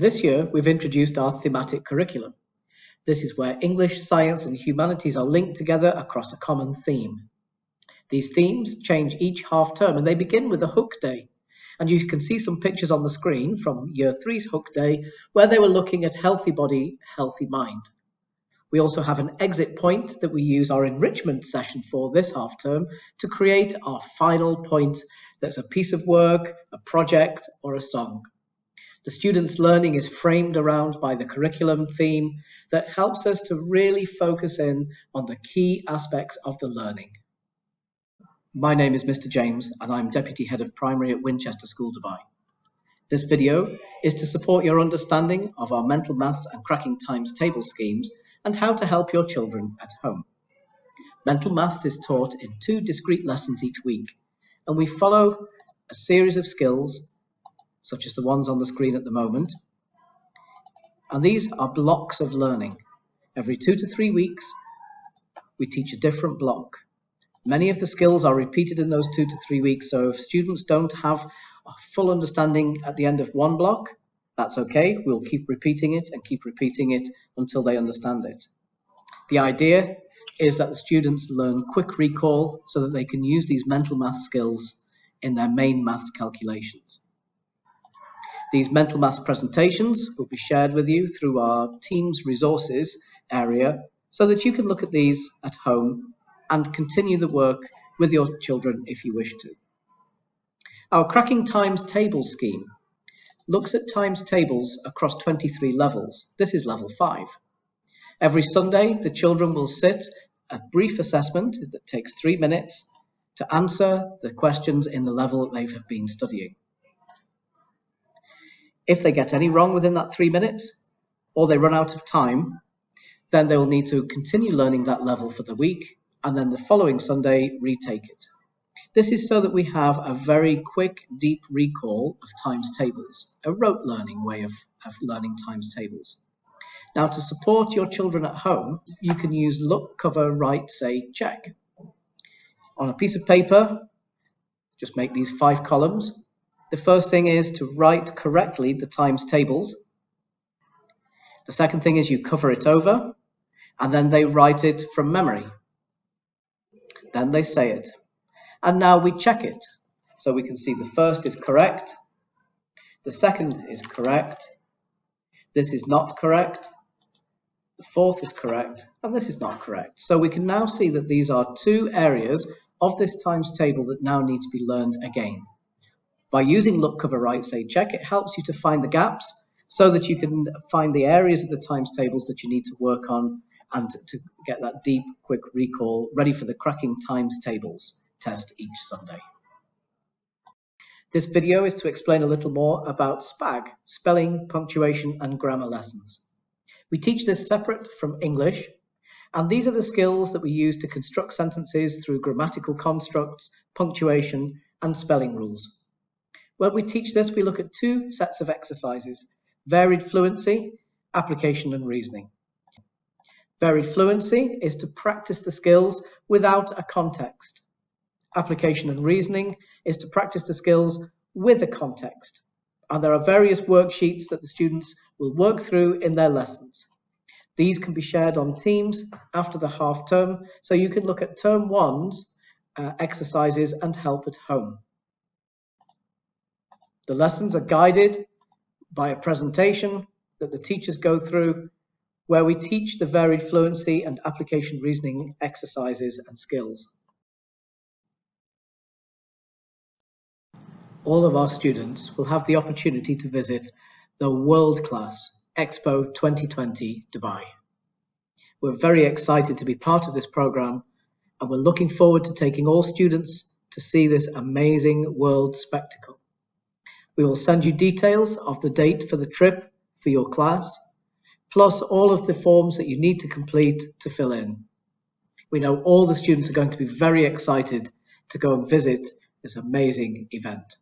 This year, we've introduced our thematic curriculum. This is where English, science, and humanities are linked together across a common theme. These themes change each half term and they begin with a hook day. And you can see some pictures on the screen from Year 3's hook day where they were looking at healthy body, healthy mind. We also have an exit point that we use our enrichment session for this half term to create our final point that's a piece of work, a project, or a song. The students' learning is framed around by the curriculum theme that helps us to really focus in on the key aspects of the learning. My name is Mr. James and I'm Deputy Head of Primary at Winchester School, Dubai. This video is to support your understanding of our mental maths and cracking times table schemes and how to help your children at home. Mental maths is taught in 2 discrete lessons each week, and we follow a series of skills such as the ones on the screen at the moment. And these are blocks of learning. Every 2 to 3 weeks, we teach a different block. Many of the skills are repeated in those 2 to 3 weeks, so if students don't have a full understanding at the end of one block, that's okay. We'll keep repeating it until they understand it. The idea is that the students learn quick recall so that they can use these mental math skills in their main maths calculations. These mental maths presentations will be shared with you through our Teams resources area so that you can look at these at home and continue the work with your children if you wish to. Our Cracking Times Table scheme looks at times tables across 23 levels. This is level 5. Every Sunday, the children will sit a brief assessment that takes 3 minutes to answer the questions in the level that they have been studying. If they get any wrong within that 3 minutes, or they run out of time, then they will need to continue learning that level for the week, and then the following Sunday retake it. This is so that we have a very quick, deep recall of times tables, a rote learning way of learning times tables. Now, to support your children at home, you can use look, cover, write, say, check. On a piece of paper, just make these 5 columns. The first thing is to write correctly the times tables. The second thing is you cover it over, and then they write it from memory. Then they say it. And now we check it. So we can see the first is correct, the second is correct, this is not correct, the fourth is correct, and this is not correct. So we can now see that these are 2 areas of this times table that now need to be learned again. By using look, cover, write, say, check, it helps you to find the gaps so that you can find the areas of the times tables that you need to work on and to get that deep, quick recall ready for the Cracking Times Tables test each Sunday. This video is to explain a little more about Spag, spelling, punctuation, and grammar lessons. We teach this separate from English, and these are the skills that we use to construct sentences through grammatical constructs, punctuation, and spelling rules. When we teach this, we look at 2 sets of exercises: varied fluency, application, and reasoning. Varied fluency is to practice the skills without a context. Application and reasoning is to practice the skills with a context. And there are various worksheets that the students will work through in their lessons. These can be shared on Teams after the half term, so you can look at term 1's exercises and help at home. The lessons are guided by a presentation that the teachers go through where we teach the varied fluency and application reasoning exercises and skills. All of our students will have the opportunity to visit the world-class Expo 2020 Dubai. We're very excited to be part of this program, and we're looking forward to taking all students to see this amazing world spectacle. We will send you details of the date for the trip for your class, plus all of the forms that you need to complete to fill in. We know all the students are going to be very excited to go and visit this amazing event.